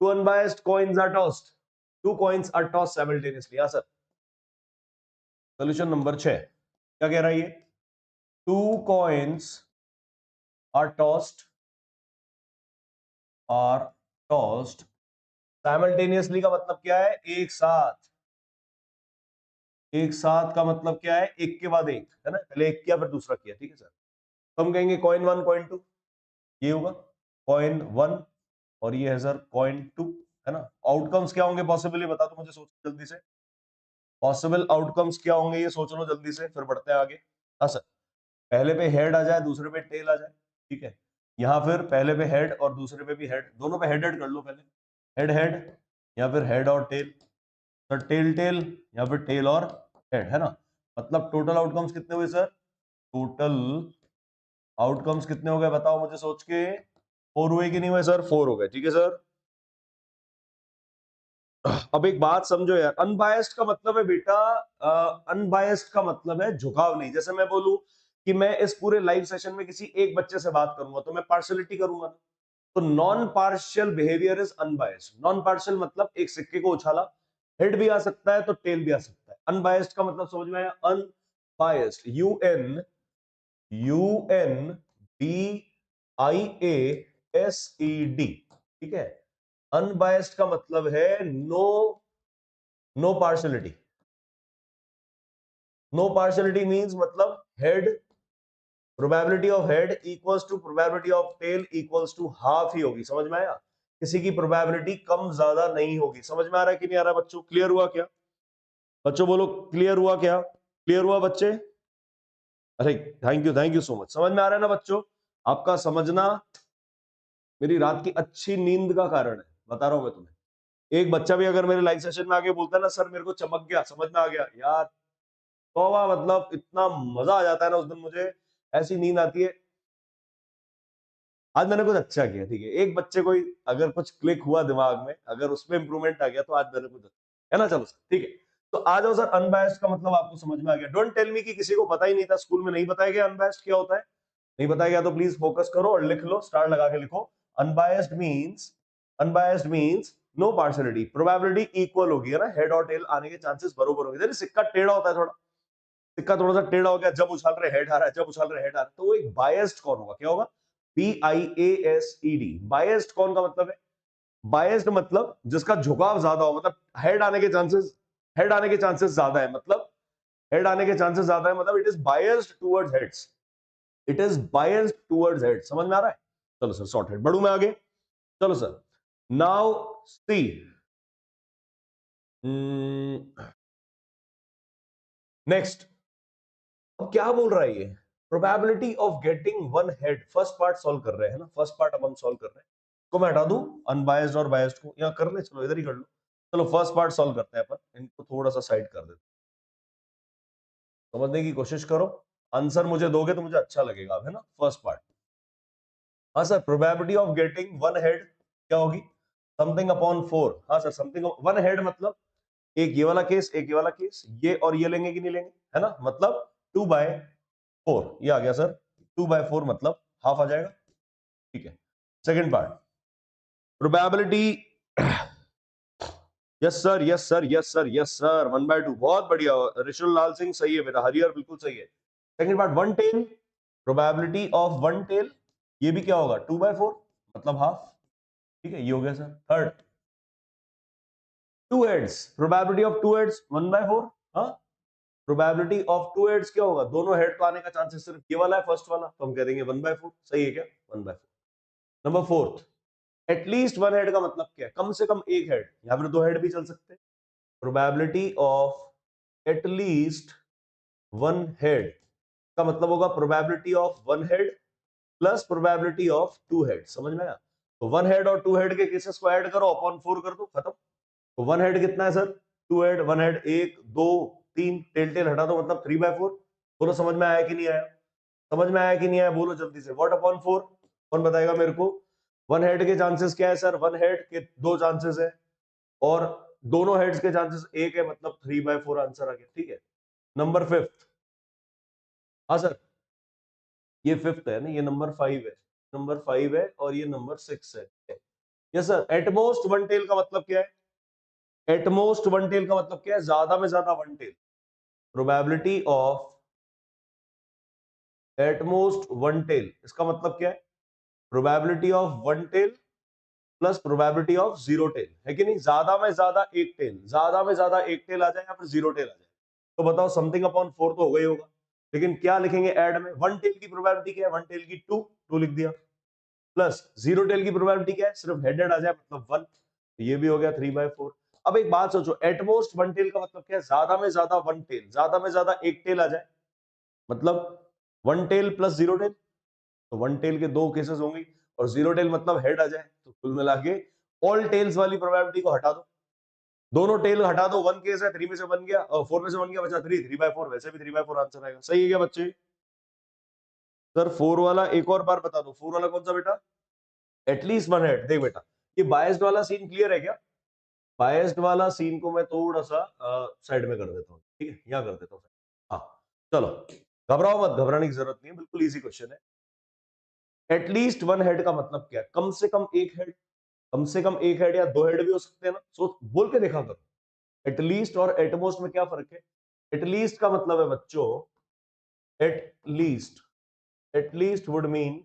To unbiased coins are tossed, two coins are tossed simultaneously. हाँ sir, solution number 6 क्या कह रहा है ये? Two coins are tossed simultaneously का मतलब क्या है? एक साथ। एक साथ का मतलब क्या है? एक के बाद एक, है ना? पहले एक किया फिर दूसरा किया, ठीक है सर। तो हम कहेंगे कॉइन 1 कॉइन 2, ये होगा कॉइन 1 और ये है सर कॉइन 2, है ना? आउटकम्स क्या होंगे पॉसिबली, बता दो मुझे, सोच जल्दी से। पॉसिबल आउटकम्स क्या होंगे ये सोच लो जल्दी से, फिर बढ़ते हैं आगे। हाँ सर, पहले पे हेड आ जाए, दूसरे पे टेल आ जाए, ठीक है। यहां फिर पहले पे हेड और दूसरे पे भी हेड, दोनों पे हेड हेड कर लो पहले, हेड हेड, या फिर हेड और टेल, सर टेल टेल, या फिर टेल और हेड, है ना? मतलब टोटल आउटकम्स कितने हुए सर? टोटल आउटकम्स कितने हो गए बताओ मुझे सोच के। 4 हुए कि नहीं हुए सर? 4 हो गए, ठीक है सर। अब एक बात समझो यार, अनबायस्ड का मतलब है बेटा, अनबायस्ड का मतलब है झुकाव नहीं। जैसे मैं बोलूं कि मैं इस पूरे लाइव सेशन में किसी एक बच्चे से बात करूंगा तो मैं पार्शियलिटी करूंगा। तो non partial behaviour is unbiased. Non partial मतलब एक सिक्के को उछाला, हेड भी आ सकता है तो टेल भी आ सकता है। अनबायस्ड का मतलब समझ में आया? अनबायस्ड, UNBIASED, ठीक है। अनबायस्ड का मतलब है no partiality. No partiality means मतलब head, probability of head equals to probability of tail equals to half ही होगी। समझ में आया? किसी की प्रोबेबिलिटी कम ज्यादा नहीं होगी। समझ में आ रहा है कि नहीं आ रहा बच्चों? क्लियर हुआ क्या? बच्चों बोलो क्लियर हुआ क्या? क्लियर हुआ बच्चे? अरे थैंक यू सो मच। समझ में आ रहा है ना बच्चों? आपका समझना मेरी रात की अच्छी नींद का कारण है, बता रहा हूं मैं तुम्हें। एक बच्चा भी अगर मेरे लाइव सेशन में आके बोलता है ना सर मेरे को चमक गया, समझ में आ गया यार, तो मतलब इतना मजा आ जाता है ना उस दिन, मुझे ऐसी नींद आती है। आज मैंने कुछ अच्छा किया, ठीक है। एक बच्चे को ही अगर कुछ क्लिक हुआ दिमाग में, अगर उसमें इंप्रूवमेंट आ गया तो आज मैंने कुछ अच्छा, है ना? चलो सर ठीक है। तो आ जाओ सर, अनबायस्ड का मतलब आपको समझ में आ गया। डोंट टेल मी कि किसी को पता ही नहीं था, स्कूल में नहीं बताया गया अनबायस्ड क्या होता है। नहीं बताया गया तो प्लीज फोकस करो और लिख लो, स्टार लगा के लिखो। Unbiased means no partiality. Probability equal होगी, है ना? हेड और टेल आने के चांसेस बरोबर होंगे। जैसे सिक्का टेढ़ा होता है थोड़ा, सिक्का थोड़ा सा टेढ़ा हो गया, जब उछाल रहे हेड आ रहा है, जब उछाल रहे हेड आ रहा है, तो वो एक बायस्ड कौन होगा? क्या होगा? BIASED। बायस्ड कौन का मतलब है? बायस्ड मतलब जिसका झुकाव ज्यादा हो, मतलब हेड आने के चांसेस ज्यादा है, मतलब हेड आने के चांसेस ज्यादा है, मतलब it is biased towards heads. It is biased towards head. समझ में आ रहा है? चलो सर सॉर्टेड, बढ़ू मैं आगे। चलो सर, नाउ सी, नेक्स्ट। अब क्या बोल रहा है ये? Probability of getting one head. First part solve कर रहे हैं ना, फर्स्ट पार्ट अब हम सॉल्व कर रहे हैं। को मैं हटा दूं अनबायस्ड और बायस्ड को, या कर ले, चलो इधर ही कर लो। चलो फर्स्ट पार्ट सॉल्व करते हैं अपन, इनको थोड़ा सा साइड कर देते, समझने की कोशिश करो। आंसर मुझे दोगे तो मुझे अच्छा लगेगा, है ना? फर्स्ट पार्ट, हाँ sir, probability of getting one head क्या होगी? Something upon 4। हाँ सर, समथिंग वन हेड मतलब एक ये वाला केस, एक ये वाला केस, ये और ये लेंगे कि नहीं लेंगे, है ना? मतलब 2/4 ये आ गया सर। 2/4 मतलब हाफ आ जाएगा, ठीक है। Second part, probability, yes sir yes sir yes sir yes sir, 1/2, बहुत बढ़िया ऋषुल लाल सिंह, सही है बेटा। हरिहर बिल्कुल सही है। Second part, one tail, probability of one tail, ये भी क्या होगा? 2/4 मतलब हाफ, ठीक है। ये हो गया sir. Third, two heads, probability of two heads 1/4, हाँ। प्रोबेबिलिटी ऑफ टू हेड्स क्या होगा? दोनों हेड को आने का चांसेस सिर्फ ये वाला है, फर्स्ट वाला, तो हम कह देंगे 1/4। सही है क्या? 1/4। Number fourth, at least one head का मतलब क्या है? कम से कम एक हेड, या फिर दो हेड भी चल सकते हैं। Probability of at least one head का मतलब होगा probability of one head plus probability of two head. समझ में आया? तो वन हेड और टू हेड के केसेस को ऐड करो, अपॉन 4 कर दो, खत्म। तो वन हेड कितना है sir? Two head, one head, एक, दो, तीन, टेल टेल हटा दो, मतलब 3/4। बोलो समझ में आया कि नहीं आया? समझ में आया कि नहीं आया? बोलो जल्दी से, व्हाट अपॉन 4? कौन बताएगा मेरे को? वन हेड के चांसेस क्या है सर? वन हेड के दो चांसेस है, और दोनों हेड्स के चांसेस एक है, मतलब 3/4 आंसर आ गया, ठीक है। नंबर फिफ्थ, हाँ सर, ये फिफ्थ है ना, ये नंबर 5 है, नंबर 5 है, और ये नंबर 6 है। Yes sir, at most one tail का मतलब क्या है? एटमोस्ट वन टेल का मतलब क्या है? ज्यादा में ज्यादा one tail. Probability of at most one tail, इसका मतलब क्या है? Probability of one tail plus probability of zero tail, है कि नहीं? ज्यादा में ज्यादा एक टेल, ज्यादा में ज्यादा एक टेल आ जाए या फिर जीरो टेल आ जाए, तो बताओ समथिंग अपॉन 4 तो हो गई होगा, लेकिन क्या लिखेंगे ऐड में? वन टेल की प्रोबेबिलिटी क्या है? वन टेल की 2 लिख दिया, प्लस जीरो टेल की प्रोबेबिलिटी क्या है? सिर्फ हेडेड आ जाए मतलब 1, ये भी हो गया 3/4। अब एक बात सोचो, एटमोस्ट वन टेल का मतलब क्या है? ज्यादा में ज्यादा वन टेल, ज्यादा में ज्यादा एक टेल आ जाए, मतलब one tail plus zero tail, तो वन टेल के दो केसेस होंगे, और जीरो टेल मतलब हेड आ जाए, तो कुल मिला के ऑल टेल्स वाली प्रोबेबिलिटी को हटा दो, दोनों टेल हटा दो, वन केस है, 3 में से बन गया और 4 में से बन गया, बचा 3/4, वैसे भी 3/4 आंसर आएगा। सही है क्या बच्चे? सर 4 वाला एक और बार बता दो, 4 वाला कौन सा बेटा? At least one head. देख बेटा, ये बायस्ड वाला सीन क्लियर है क्या? बायस्ड वाला सीन को मैं थोड़ा सा साइड में कर देता हूँ, ठीक है, यहाँ कर देता हूँ। हाँ चलो, घबराओ मत, घबराने की जरूरत नहीं है, बिल्कुल इजी क्वेश्चन है। एटलीस्ट वन हेड का मतलब क्या है? कम से कम एक हेड, कम से कम एक हेड या दो हेड भी हो सकते हैं ना, सोच बोल के देखा करो। एटलीस्ट और एटमोस्ट में क्या फर्क है? एटलीस्ट का मतलब है बच्चों, एटलीस्ट, एटलीस्ट वुड मीन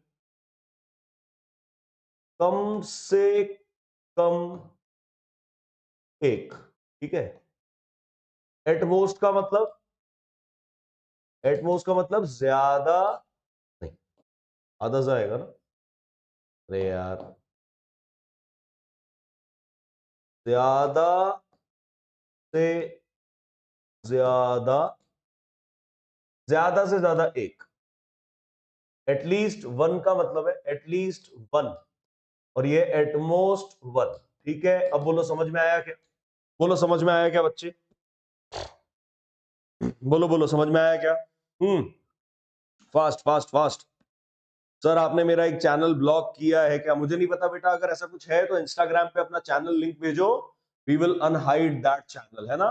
कम से कम एक, ठीक है। एटमोस्ट का मतलब, एटमोस्ट का मतलब ज्यादा नहीं, आधा सा आएगा ना, अरे यार, ज्यादा से ज्यादा, ज्यादा से ज्यादा एक। एटलीस्ट वन का मतलब है एटलीस्ट वन, और ये एटमोस्ट वन, ठीक है। अब बोलो समझ में आया क्या? बोलो समझ में आया क्या बच्चे? बोलो बोलो समझ में आया क्या? Fast fast fast. सर आपने मेरा एक चैनल ब्लॉक किया है क्या? मुझे नहीं पता बेटा, अगर ऐसा कुछ है तो इंस्टाग्राम पे अपना चैनल लिंक भेजो, we will unhide that channel, है ना?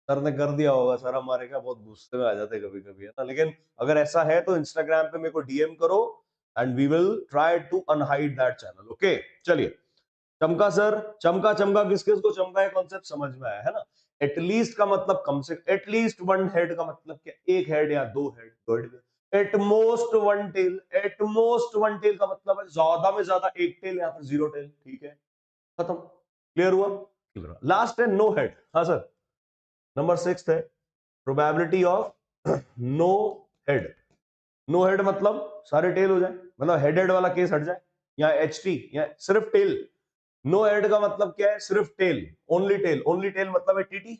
सर ने कर दिया होगा, सर हमारे क्या बहुत गुस्से में आ जाते कभी कभी, है ना, लेकिन अगर ऐसा है तो इंस्टाग्राम पे मेरे को डीएम करो and we will try to unhide that channel, okay. चलिए, चमका सर, चमका चमका, किस किस को चमका है कॉन्सेप्ट समझ में आया है ना? एटलीस्ट का मतलब कम से, एटलीस्ट वन हेड का मतलब क्या? एक हेड या दो head, good. At most one tail, at most one tail का मतलब है ज्यादा में ज्यादा एक टेल या फिर जीरो टेल, ठीक है, खत्म। क्लियर हुआ? लास्ट है नो हेड। हाँ सर, नंबर 6 है probability of no head. No head मतलब सारे टेल हो जाए, मतलब हेड हेड वाला केस हट जाए, या एच टी, या सिर्फ टेल। नो हेड का मतलब क्या है? सिर्फ tail, only tail, only tail मतलब है टीटी,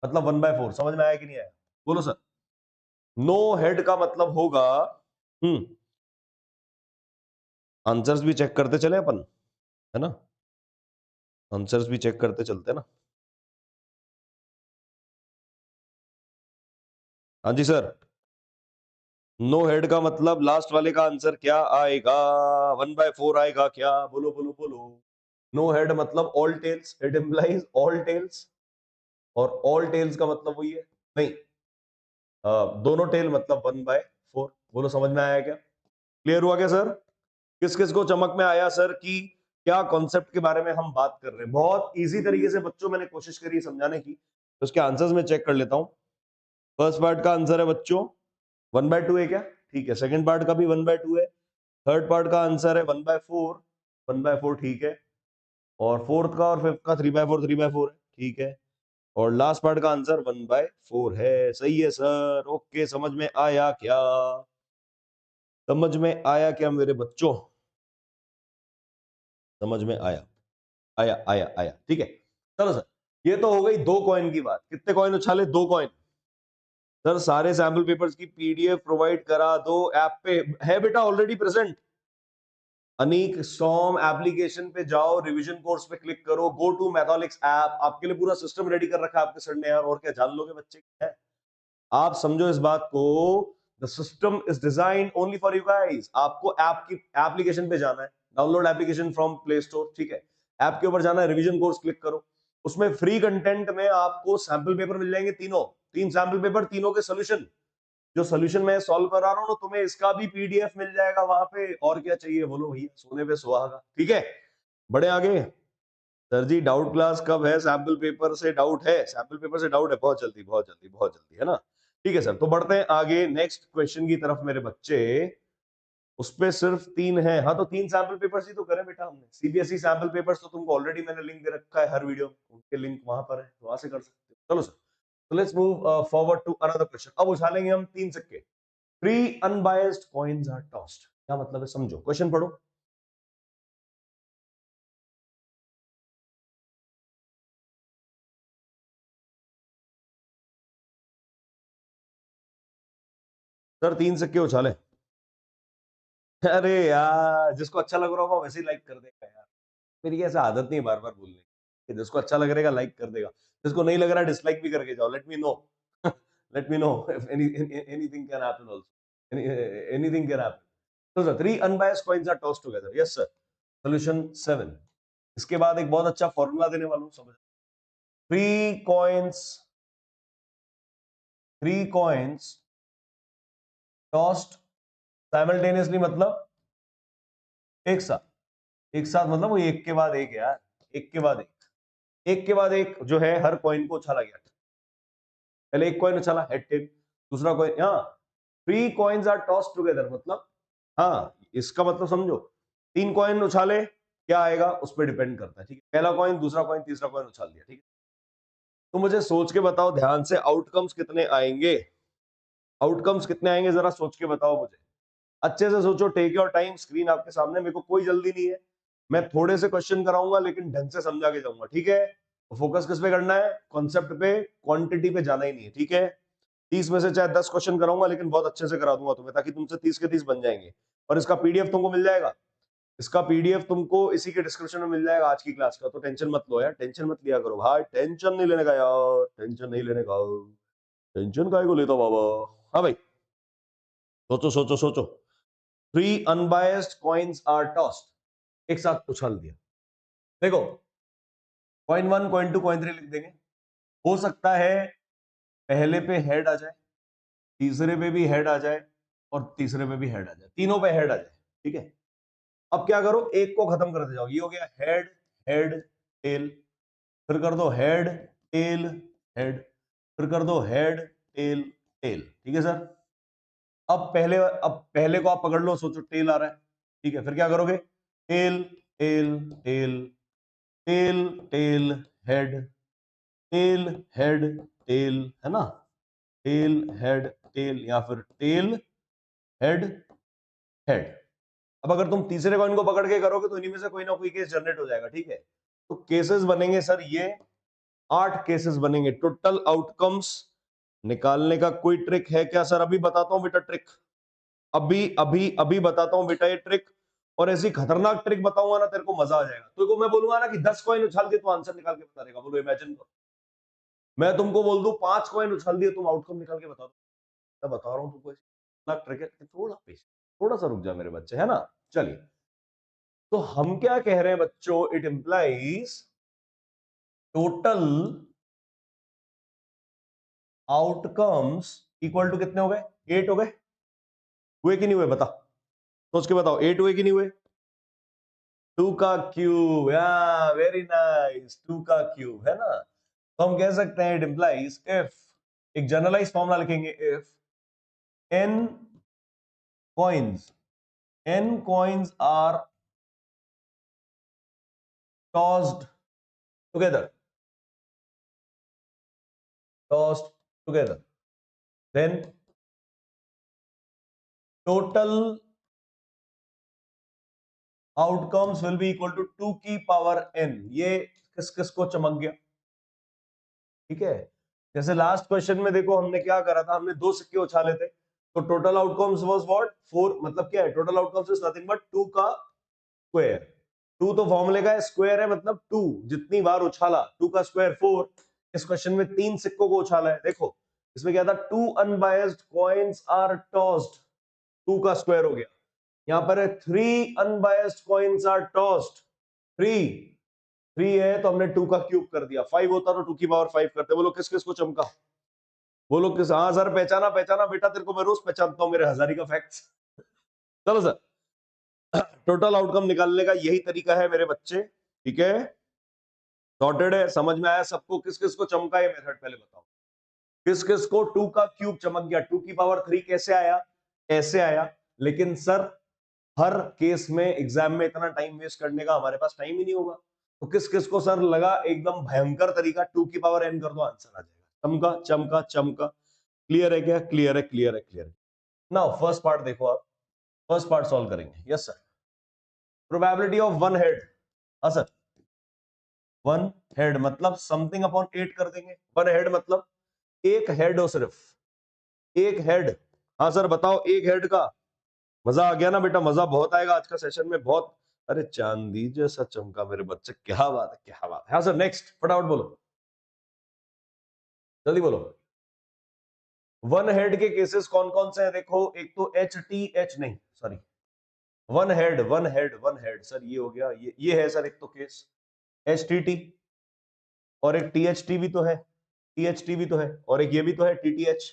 मतलब 1/4। समझ में आया कि नहीं आया? बोलो सर। नो हेड का मतलब होगा, आंसर्स भी चेक करते चले अपन, है ना, आंसर्स भी चेक करते चलते ना। हाँ जी सर, नो हेड का मतलब लास्ट वाले का आंसर क्या आएगा? 1/4 आएगा क्या? बोलो बोलो बोलो। नो हेड मतलब all tails, it implies all tails, और ऑल टेल्स का मतलब वही है, नहीं, दोनों टेल मतलब 1/4। बोलो समझ में आया क्या? क्लियर हुआ क्या सर? किस किस को चमक में आया सर कि क्या कॉन्सेप्ट के बारे में हम बात कर रहे हैं? बहुत इजी तरीके से बच्चों मैंने कोशिश करी समझाने की, तो उसके आंसर्स में चेक कर लेता हूं। फर्स्ट पार्ट का आंसर है बच्चों 1/2 है क्या? ठीक है। सेकंड पार्ट का भी 1/2 है। थर्ड पार्ट का आंसर है 1/4, 1/4 ठीक है। और फोर्थ का और फिफ्थ का 3/4, 3/4 है, ठीक है। और लास्ट पार्ट का आंसर 1/4 है। सही है सर, ओके। समझ में आया क्या? समझ में आया क्या मेरे बच्चों? समझ में आया? आया आया आया, ठीक है। चलो सर, ये तो हो गई दो कॉइन की बात। कितने कॉइन उछाले? दो कॉइन। सर सारे सैंपल पेपर्स की पीडीएफ प्रोवाइड करा दो, ऐप पे है बेटा ऑलरेडी प्रेजेंट। अनीक सॉम एप्लीकेशन पे जाओ, रिवीजन कोर्स पे क्लिक करो, गो टू मैथोलिक्स ऐप, आपके लिए पूरा सिस्टम रेडी कर रखा है आपके सर ने यार, और क्या जान लोगे बच्चे क्या है। आप समझो इस बात को, the system is design only for you guys. आपको ऐप की एप्लीकेशन पे जाना है, download application from play store, ठीक है। ऐप के ऊपर जाना है, रिवीजन कोर्स क्लिक करो, उसमें फ्री कंटेंट में आपको सैंपल पेपर मिल जाएंगे, तीनों, तीन सैंपल पेपर, तीनों के सोल्यूशन। जो सोल्यूशन मैं सॉल्व करा रहा हूं ना, तुम्हें इसका भी पीडीएफ मिल जाएगा वहां पे, और क्या चाहिए बोलो भैया, सोने पे सुहागा, ठीक है। बड़े आगे। सर जी डाउट क्लास कब है? सैंपल पेपर से डाउट है, सैंपल पेपर से डाउट है, बहुत जल्दी बहुत जल्दी बहुत जल्दी, है ना? ठीक है सर, तो बढ़ते हैं आगे नेक्स्ट क्वेश्चन की तरफ मेरे बच्चे। उस पे सिर्फ 3 है। हाँ, तो 3 सैंपल पेपर्स ही तो करे बेटा हमने। सीबीएसई सैंपल पेपर्स तो तुमको ऑलरेडी मैंने लिंक दे रखा है हर वीडियो में, उनके लिंक वहां पर है, वहां से कर सकते हो। चलो सर, तो let's move forward to another question. अब उछालेंगे हम 3 सिक्के। 3 अनबायस्ड कॉइन्स आर टॉस्ड। क्या मतलब है समझो, क्वेश्चन पढ़ो। सर 3 सिक्के उछाले। अरे यार, जिसको अच्छा लग रहा होगा वैसे ही लाइक कर देगा यार। मेरी ऐसा आदत नहीं बार बार बोलने की, कि जिसको अच्छा लग रहेगा लाइक कर देगा, जिसको नहीं लग रहा डिसलाइक भी करके जाओ। Let me know let me know if anything can happen also, anything can happen. तो sir 3 unbiased coins are tossed together. Yes sir. Solution 7। इसके बाद एक बहुत अच्छा फॉर्मूला देने वाला हूं, समझ। 3 कॉइन्स, 3 कॉइन्स टॉस्ड साइमल्टेनियसली मतलब एक साथ। एक साथ मतलब वो एक के बाद एक यार, एक के बाद एक, एक के बाद एक जो है हर कॉइन को उछाला गया। पहले एक कॉइन उछाला हेड टेल, दूसरा कॉइन, हाँ 3 कॉइन्स आर टॉस टुगेदर मतलब, हाँ इसका मतलब समझो, 3 कॉइन उछाले क्या आएगा उस पर डिपेंड करता है। ठीक है, पहला कॉइन, दूसरा कॉइन, तीसरा कॉइन उछाल दिया। ठीक है, तो मुझे सोच के बताओ ध्यान से, आउटकम्स कितने आएंगे? आउटकम्स कितने आएंगे जरा सोच के बताओ मुझे, अच्छे से सोचो। टेक योर टाइम, स्क्रीन आपके सामने, मेरे को कोई जल्दी नहीं है। मैं थोड़े से क्वेश्चन कराऊंगा लेकिन ढंग से समझा के जाऊंगा। ठीक है, फोकस किस पे करना है? कॉन्सेप्ट पे, क्वांटिटी पे जाना ही नहीं है। ठीक है, 30 में से चाहे 10 क्वेश्चन कराऊंगा लेकिन बहुत अच्छे से करा दूंगा तुम्हें, ताकि तुमसे 30 के 30 बन जाएंगे। और इसका पीडीएफ तुमको मिल जाएगा, इसका पीडीएफ तुमको इसी के डिस्क्रिप्शन में मिल जाएगा आज की क्लास का। तो टेंशन मत लो यार, टेंशन मत लिया करो भाई, टेंशन नहीं लेने का यार, टेंशन नहीं लेने का। टेंशन काहे को लेता बाबा? हाँ भाई, सोचो सोचो सोचो। 3 अनबायस्ड कॉइन्स आर टॉस्ड, एक साथ उछाल दिया। देखो, कॉइन 1, कॉइन 2, कॉइन 3 लिख देंगे। हो सकता है पहले पे हेड आ जाए, तीसरे पे भी हेड आ जाए, और तीसरे पे भी हेड आ जाए, तीनों पे हेड आ जाए। ठीक है, अब क्या करो, एक को खत्म करते जाओ। ये हो गया हेड, हेड, टेल, फिर कर दो हेड, टेल, हेड, फिर कर दो हेड, टेल, टेल। ठीक है सर, अब पहले को आप पकड़ लो, सोचो टेल आ रहा है। ठीक है, फिर क्या करोगे? Tail, tail, tail, tail, tail, head, tail, head, tail, है ना? टेल, हेड, टेल, या फिर टेल, हेड, हेड। अब अगर तुम तीसरे कॉइन को पकड़ के करोगे तो इन्हीं में से कोई ना कोई केस जनरेट हो जाएगा। ठीक है, तो केसेस बनेंगे सर ये 8 केसेस बनेंगे टोटल। आउटकम्स निकालने का कोई ट्रिक है क्या सर? अभी बताता हूं बेटा ट्रिक, अभी अभी अभी बताता हूं बेटा ये ट्रिक। और ऐसी खतरनाक ट्रिक बताऊंगा ना, तेरे को मजा आ जाएगा। तो मैं बोलूंगा ना कि 10 कॉइन उछाल के तो आंसर निकाल के बता देगा, बोलो इमेजिन करो। मैं तुमको बोल दूं 5 कॉइन उछाल दिए, तुम आउटकम निकाल के बता दो। मैं बता रहा हूं तुमको, इतना ट्रिक है। थोड़ा पेश, थोड़ा सा रुक जा मेरे बच्चे, है ना? चलिए, तो हम क्या कह रहे हैं बच्चों, it implies total outcomes equal to कितने हो गए? 8 हो गए। हुए कि नहीं हुए बता, सोच के बताओ, 8 हुए कि नहीं हुए? 2 का क्यूब, या वेरी नाइस, 2 का क्यूब, है ना? तो हम कह सकते हैं इट इंप्लाइज, इफ, एक जनरलाइज फॉर्मूला लिखेंगे, if n coins, n coins are tossed together, tossed together, then total outcomes will be equal to 2 की पावर n। ये किस किस को चमक गया? ठीक है, जैसे लास्ट क्वेश्चन में देखो हमने क्या करा था, हमने 2 सिक्के उछाले थे, तो टोटल आउटकम्स वाज व्हाट? 4। मतलब क्या है? Total outcomes is nothing but 2 का स्क्वायर। 2 तो फॉर्मूले का स्क्वायर है, मतलब 2 जितनी बार उछाला, 2 का स्क्वायर 4। इस क्वेश्चन में 3 सिक्कों को उछाला है। देखो इसमें क्या था, 2 अनबायस्ड कॉइन्स आर टॉस्ड, 2 का स्क्वायर हो गया। यहां पर है 3 अनबायस्ड कॉइन्स आर टॉस्ड, 3, 3 है तो हमने 2 का क्यूब कर दिया। 5 होता तो 2 की पावर 5 करते। बोलो किस किस को चमका? बोलो किस? हाँ सर, पहचाना पहचाना बेटा, तेरे को मैं रोज पहचानता हूं, मेरे हजारी का फैक्ट्स। चलो सर, टोटल आउटकम निकालने का यही तरीका है मेरे बच्चे, ठीक है? सॉर्टेड है, समझ में आया सबको? किस किस को चमका ये मेथड पहले बताओ, किस किस को 2 का क्यूब चमक गया? 2 की पावर 3 कैसे आया? ऐसे आया। लेकिन सर हर केस में एग्जाम में इतना टाइम वेस्ट करने का हमारे पास टाइम ही नहीं होगा, तो किस किस को सर लगा एकदम भयंकर तरीका 2 की पावर n कर दो आंसर आ जाएगा? चमका चमका चमका। क्लियर है क्या? क्लियर है, क्लियर है, क्लियर है। नाउ फर्स्ट पार्ट देखो आप, फर्स्ट पार्ट सॉल्व करेंगे। Yes sir. Probability of one head, हाँ सर, वन हेड मतलब समथिंग अपॉन 8 कर देंगे। वन हेड मतलब एक हेड हो, सिर्फ एक हेड। हाँ सर बताओ, एक हेड का मजा आ गया ना बेटा? मजा बहुत आएगा आज का सेशन में, बहुत। अरे चांदी जैसा चमका मेरे बच्चे, क्या बात है, क्या बात है। हाँ सर नेक्स्ट, फटाफट बोलो, जल्दी बोलो। वन हेड के केसेस कौन कौन से हैं? देखो, एक तो एच टी एच, नहीं sorry, one head, one head, one head sir, ये हो गया, ये है सर एक तो केस, एच टी टी, और एक टी एच टी भी तो है, टी एच टी भी तो है, और एक ये भी तो है टी टी एच।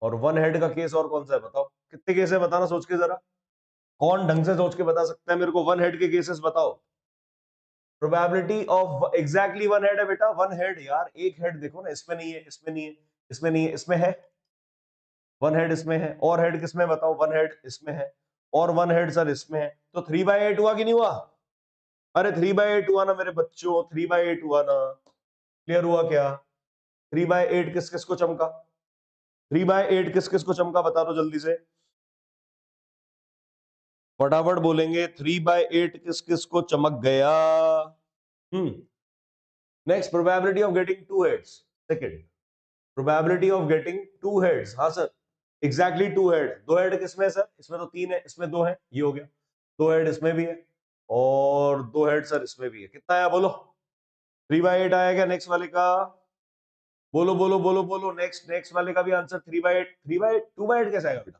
और वन हेड का केस और कौन सा है बताओ? कितने केस है बताना सोच के जरा, कौन ढंग से सोच के बता सकता है मेरे को? वन हेड के केसेस बताओ। Probability of exactly one head है बेटा, वन हेड यार, एक हेड देखो ना, इसमें नहीं है, इसमें नहीं है, इसमें नहीं है, इसमें है वन हेड, इसमें है, और हेड किसमें बताओ? वन हेड इसमें है, और वन हेड सर इसमें है, तो 3/8 हुआ कि नहीं हुआ? अरे 3/8 हुआ ना मेरे बच्चों, 3/8 हुआ ना। क्लियर हुआ क्या? 3/8 किस किस को चमका? 3/8 किस किस को चमका बता दो जल्दी से, फटाफट बोलेंगे। 3/8 किस किस को चमक गया? Next, probability of getting two heads. Second, probability of getting two heads, हाँ सर, एग्जैक्टली टू हेड। दो हेड किसमें है सर? इसमें तो 3 है, इसमें 2 है, ये हो गया। दो हेड इसमें भी है, और 2 हेड सर इसमें भी है। कितना आया बोलो? 3/8 आया क्या नेक्स्ट वाले का? बोलो बोलो बोलो बोलो, नेक्स्ट नेक्स्ट वाले का भी आंसर 3/8। 3/8, 2/8 कैसे आएगा बेटा?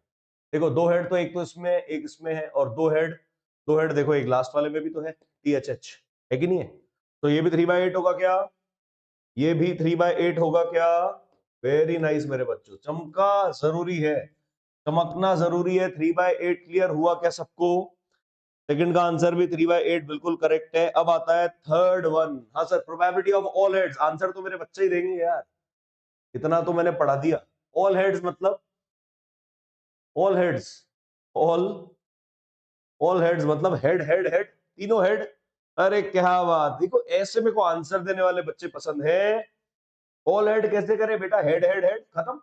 देखो, दो हेड तो एक तो इसमें एक इसमें है, और दो हेड देखो, एक लास्ट वाले में भी तो है, टी एच एच, है कि नहीं है? तो ये भी 3/8 होगा क्या? ये भी 3/8 होगा क्या? वेरी नाइस मेरे बच्चों, चमका जरूरी है, चमकना जरूरी है। 3/8 क्लियर हुआ क्या सबको? सेकंड का आंसर भी 3/8 बिल्कुल करेक्ट है। अब आता है थर्ड वन। हाँ sir, probability of all heads, answer तो मेरे बच्चे ही देंगे यार, इतना तो मैंने पढ़ा दिया। ऑल हेड्स मतलब, all heads, all all heads मतलब हेड हेड हेड, तीनों हेड। अरे क्या बात, देखो ऐसे में को आंसर देने वाले बच्चे पसंद है। ऑल हेड कैसे करे बेटा? हेड हेड हेड खत्म,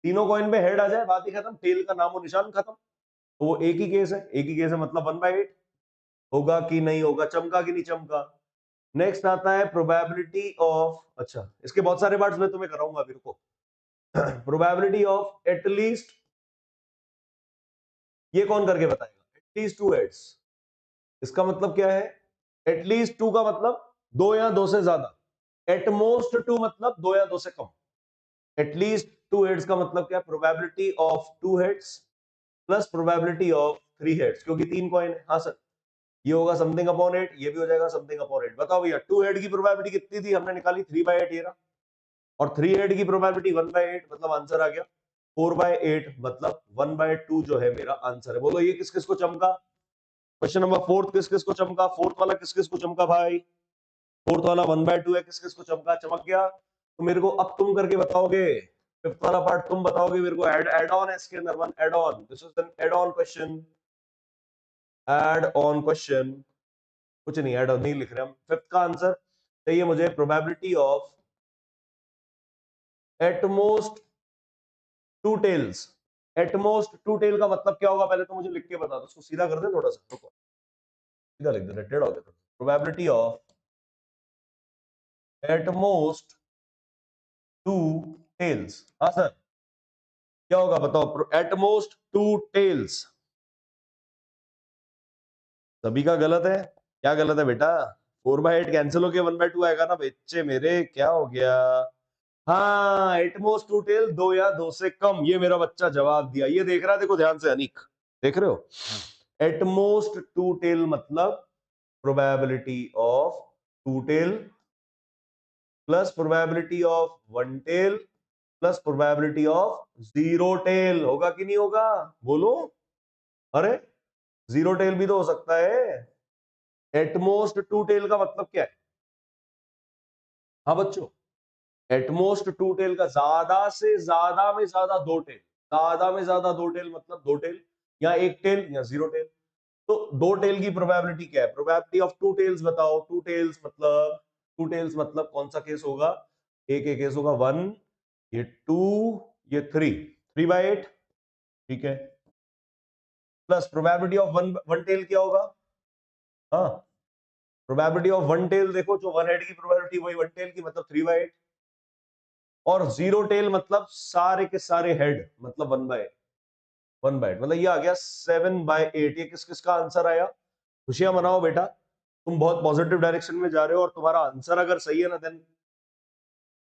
तीनों कॉइन में हेड आ जाए, बात ही खत्म, टेल का नामो निशान खत्म। तो वो एक ही केस है, एक ही केस है, मतलब 1/8 होगा कि नहीं होगा, चमका कि नहीं चमका? नेक्स्ट आता है प्रोबेबिलिटी ऑफ, अच्छा इसके बहुत सारे पार्ट्स मैं तुम्हें कराऊंगा अभी, रुको। प्रोबेबिलिटी ऑफ एटलीस्ट, ये कौन करके बताएगा? एटलीस्ट टू हेड्स, इसका मतलब क्या है? एटलीस्ट टू का मतलब दो या दो से ज्यादा, एटमोस्ट टू मतलब दो या दो से कम। एटलीस्ट टू हेड्स का मतलब क्या? Probability of two heads plus probability of three heads, क्योंकि तीन कॉइन है। हाँ सर, ये होगा समथिंग अपॉन 8, ये भी हो जाएगा समथिंग अपॉन 8। बताओ भैया, टू हेड की प्रोबेबिलिटी कितनी थी? हमने निकाली 3/8 ये रहा, और थ्री हेड की प्रोबेबिलिटी 1/8, मतलब आंसर आ गया 4/8, मतलब 1/2 जो है मेरा आंसर है। बोलो ये किस किस को चमका? क्वेश्चन नंबर फोर्थ, किस किस को चमका? फोर्थ वाला किस किस को चमका भाई? फोर्थ वाला 1/2 है, किस किस को चमका? चमक गया? तो मेरे को अब तुम करके बताओगे, फिफ्थ वाला पार्ट तुम बताओगे मेरे को। एड ऑन है इसके अंदर, one add on, this is an add on question, add on question. कुछ नहीं ऐड नहीं लिख रहे हम। फिफ्थ का आंसर चाहिए मुझे, probability of at most two tails. At most two tail का मतलब क्या होगा पहले तो मुझे लिख के बता दो, उसको सीधा कर दे थोड़ा सा, रुको सीधा लिख दे, टेढ़ा हो गया। Probability of at most two tails, हाँ सर क्या होगा बताओ? एटमोस्ट टू टेल्स, सभी का गलत है। क्या गलत है बेटा? 4/8 कैंसिल होके 1/2 आएगा ना बच्चे मेरे, क्या हो गया? हाँ, एटमोस्ट टू टेल, दो या दो से कम, ये मेरा बच्चा जवाब दिया। ये देख रहा है, देखो ध्यान से अनिक, देख रहे हो? एटमोस्ट टू टेल मतलब probability of two tail plus probability of one tail plus probability of zero tail, होगा कि नहीं होगा? बोलो। अरे जीरो टेल भी तो हो सकता है। एटमोस्ट टू टेल का मतलब क्या है? हाँ बच्चों, एटमोस्ट टू टेल का ज्यादा से ज्यादा में ज्यादा दो टेल, ज्यादा में ज्यादा दो टेल मतलब दो टेल या एक टेल या जीरो टेल। तो दो टेल की प्रोबेबिलिटी क्या है? प्रोबेबिलिटी ऑफ टू टेल्स बताओ। टू टेल्स मतलब कौन सा केस होगा? एक एक केस होगा, वन, ये टू, ये थ्री, 3/8, ठीक है। Plus probability of one one tail क्या होगा? हाँ, प्रोबेबिलिटी ऑफ वन टेल देखो, जो वन हेड की प्रोबेबिलिटी वही वन टेल की, मतलब 3/8। और जीरो टेल मतलब सारे के सारे हेड, मतलब 1/8 मतलब ये आ गया 7/8। ये किस किस का आंसर आया? खुशियां मनाओ बेटा, तुम बहुत पॉजिटिव डायरेक्शन में जा रहे हो और तुम्हारा आंसर अगर सही है ना, देन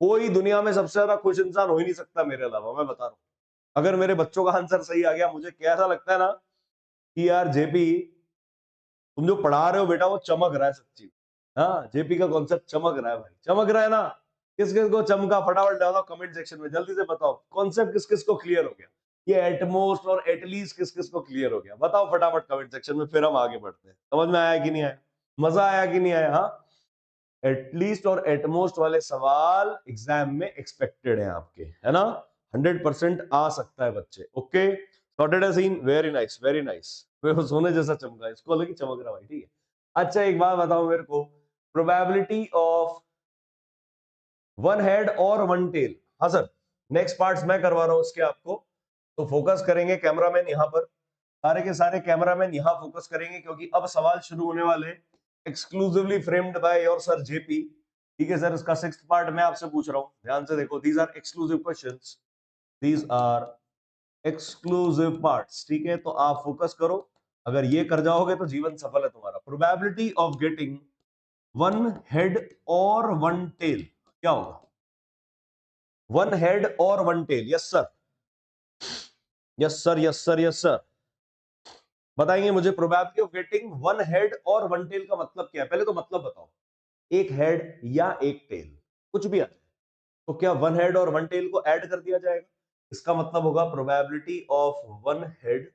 कोई दुनिया में सबसे ज्यादा खुश इंसान हो ही नहीं सकता मेरे अलावा, मैं बता रहा हूं। अगर मेरे बच्चों का आंसर सही आ गया, मुझे कैसा लगता है ना कि यार जेपी, तुम जो पढ़ा रहे हो बेटा वो चमक रहा है सच्ची। हाँ, जेपी का कॉन्सेप्ट चमक रहा है भाई, चमक रहा है ना? किस किस को चमका? फटाफट डालो कमेंट सेक्शन में, जल्दी से बताओ कॉन्सेप्ट किस किस को क्लियर हो गया। ये एटमोस्ट और एटलीस्ट किस किस को क्लियर हो गया, बताओ फटाफट कमेंट सेक्शन में, फिर हम आगे बढ़ते हैं। समझ में आया कि नहीं आया? मजा आया कि नहीं आया? हाँ, एटलीस्ट और एटमोस्ट वाले सवाल एग्जाम में एक्सपेक्टेड है आपके, है ना? 100% आ सकता है बच्चे। ओके, सॉर्टेड है scene, very nice very nice. वो सोने जैसा चमका, इसको अलग ही चमक रहा भाई, ठीक है। अच्छा एक बात बताओ मेरे को, प्रोबेबिलिटी ऑफ वन हेड और वन टेल। हाँ सर, नेक्स्ट पार्ट्स मैं करवा रहा हूं उसके आपको, तो फोकस करेंगे कैमरामैन यहां पर, सारे के सारे कैमरामैन यहां फोकस करेंगे, क्योंकि अब सवाल शुरू होने वाले exclusively framed by your sir JP. ठीक है सर, इसका सिक्स्थ पार्ट मैं आपसे पूछ रहा हूं, ध्यान से देखो, these are exclusive questions, these are exclusive parts. ठीक है, तो आप फोकस करो, अगर ये कर जाओगे तो जीवन सफल है तुम्हारा। Probability of getting one head और वन टेल क्या होगा? वन हेड और one tail, yes sir, yes sir, yes sir, yes sir, बताएंगे मुझे। Probability of getting one head और वन टेल का मतलब क्या है? पहले तो मतलब बताओ, एक हेड या एक टेल, कुछ भी आ जाए, तो क्या वन हेड और वन टेल को ऐड कर दिया जाएगा? इसका मतलब होगा probability of one head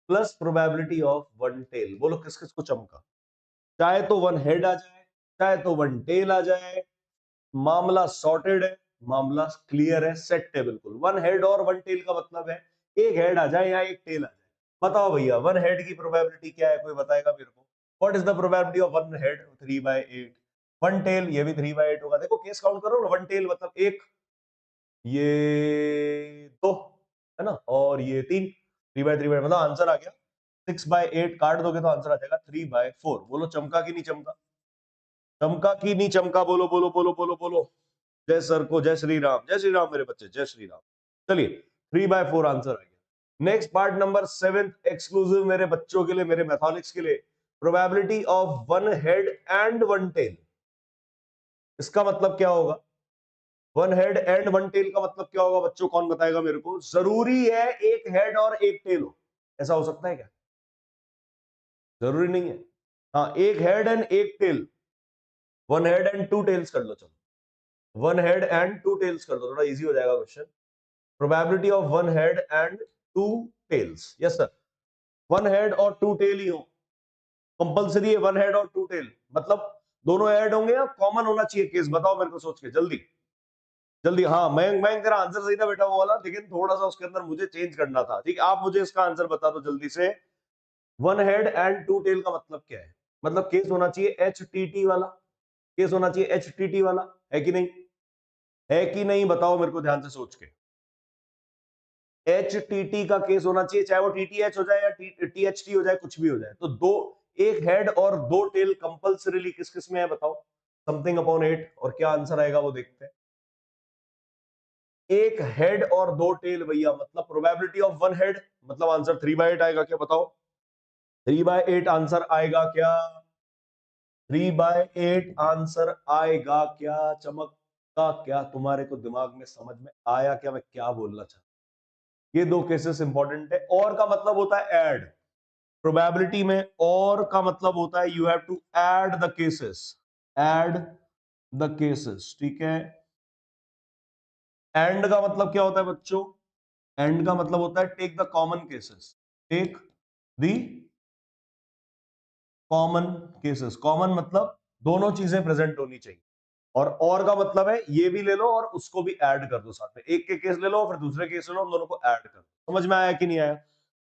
plus probability of one tail. बोलो किस किस को चमका? चाहे तो वन हेड आ जाए, चाहे तो वन टेल आ जाए, मामला सॉर्टेड है, मामला क्लियर है, सेट है बिल्कुल। वन हेड और वन टेल का मतलब है एक हेड आ जाए या एक टेल आ जाए। बताओ भैया, वन हेड की प्रोबेबिलिटी क्या है, कोई बताएगा मेरे को? What is the probability of one head? 3/8। One tail, ये भी 3/8 होगा। देखो केस काउंट करो ना, वन टेल मतलब एक, ये दो, है ना, और ये तीन, 3/3 मतलब आंसर आ गया 6/8। काट दोगे तो आंसर आ जाएगा 3/4। बोलो चमका कि नहीं चमका? चमका कि नहीं चमका? बोलो बोलो बोलो बोलो बोलो। जय सर को, जय श्री राम, जय श्री राम मेरे बच्चे, जय श्री राम। चलिए, 3/4 आंसर आ गया। नेक्स्ट पार्ट नंबर 7, एक्सक्लूसिव मेरे बच्चों के लिए, मेरे मैथमेटिक्स के लिए। Probability of one head and one tail, इसका मतलब क्या होगा? One head and one tail का मतलब क्या होगा बच्चों? कौन बताएगा मेरे को? जरूरी है एक हेड और एक टेल हो, ऐसा हो सकता है क्या? जरूरी नहीं है। हाँ, एक हेड एंड एक tail, one head and two tails कर लो, चलो one head and two tails कर दो, थोड़ा इजी हो जाएगा question. Probability of one head and two tails, yes sir, one head और टू टेल ही हो, कंपलसरी है वन हेड और टू टेल, मतलब दोनों ऐड होंगे या कॉमन होना चाहिए केस? बताओ मेरे को सोच के जल्दी जल्दी। हाँ, मैं तेरा आंसर सही था बेटा वो वाला, लेकिन थोड़ा सा उसके अंदर मुझे चेंज करना था। ठीक, आप मुझे इसका आंसर बता दो जल्दी से। One head and two tail का मतलब क्या है? मतलब केस होना चाहिए एच टी टी वाला, केस होना चाहिए एच टी टी वाला, है कि नहीं? है कि नहीं बताओ मेरे को ध्यान से सोच के। एच टी टी का केस होना चाहिए, चाहे वो टी टी एच हो जाए या टी एच टी हो जाए, कुछ भी हो जाए, तो दो, एक हेड और दो टेल कंपल्सरीली किस किस में है बताओ? Something upon 8। और क्या आंसर आएगा वो देखते हैं। एक हेड और दो टेल भैया, मतलब प्रोबेबिलिटी ऑफ वन हेड, मतलब आंसर 3/8 आएगा क्या बताओ? 3/8 आंसर आएगा क्या? 3/8 आंसर आएगा क्या? चमकता क्या? तुम्हारे को दिमाग में समझ में आया क्या मैं क्या बोलना चाहता? ये दो केसेस इंपॉर्टेंट है। और का मतलब होता है ऐड, प्रोबेबिलिटी में और का मतलब होता है you have to add the cases, add the cases, ठीक है। एंड का मतलब क्या होता है बच्चों? एंड का मतलब होता है take the common cases, take the common cases, common मतलब दोनों चीजें प्रेजेंट होनी चाहिए, और का मतलब है ये भी ले लो और उसको भी ऐड कर दो साथ में, एक के केस ले लो फिर दूसरे केस ले लो, दोनों को ऐड कर दो। समझ में आया कि नहीं आया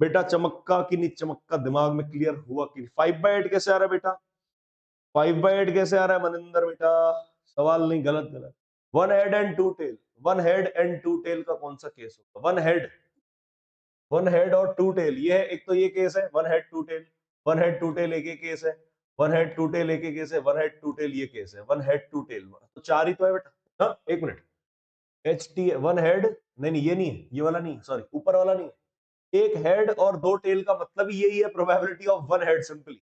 बेटा? चमक्का कि नहीं चमक्का, दिमाग में क्लियर हुआ कि 5/8 कैसे आ रहा है बेटा? 5/8 कैसे आ रहा है मनिंदर बेटा? सवाल नहीं, गलत गलत। One head and two tail, one head and two tail का कौन सा केस होगा? वन हेड और टू टेल, ये है एक, तो ये केस है one head two tail, one head two tail एक ही केस है, वन हेड टू टेल एक ही केस है, वन हेड टू टेल ये केस है, वन हेड टू टेल, तो चार ही तो है बेटा। हाँ एक minute, H T one head, नहीं नहीं ये नहीं है, ये वाला नहीं, सॉरी ऊपर वाला नहीं है। एक हेड और दो टेल का मतलब ही यही है, probability of one head. Simply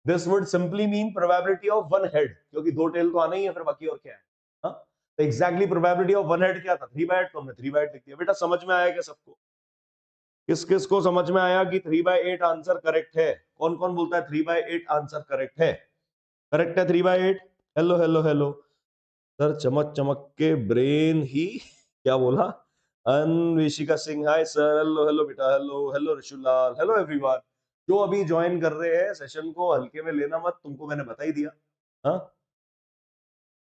this would simply mean probability of one head, क्योंकि दो टेल तो आना ही है, फिर बाकी और क्या है? हाँ, तो exactly probability of one head क्या था? 3/8, तो हमने 3/8 लिख दिया। बेटा समझ में आया क्या सबको? किस किस को समझ में आया कि 3/8 आंसर करेक्ट है? कौन कौन बोलता है 3/8 आंसर करेक्ट है? करेक्ट है 3/8? हेलो हेलो हेलो सर, चमक चमक के ब्रेन ही क्या बोला? Anvishika Singh, hi sir, hello hello बेटा, hello hello Rishulal, hello everyone. जो अभी ज्वाइन कर रहे हैं सेशन को, हल्के में लेना मत, तुमको मैंने बता ही दिया। हाँ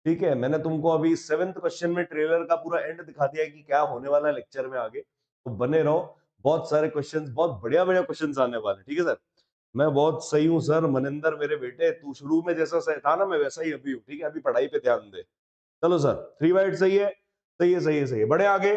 ठीक है, मैंने तुमको अभी 7th क्वेश्चन में ट्रेलर का पूरा एंड दिखा दिया कि क्या होने वाला है लेक्चर में आगे, तो बने रहो। बहुत सारे क्वेश्चंस, बहुत बढ़िया बढ़िया क्वेश्चंस आने वाले, ठीक है सर? मैं बहुत सही हूँ सर, मनिंदर मेरे बेटे, तू शुरू में जैसा सही था ना, मैं वैसा ही अभी हूँ, ठीक है? अभी पढ़ाई पे ध्यान दे। चलो सर, 3/8 सही है, सही है, सही है, सही है। बड़े आगे,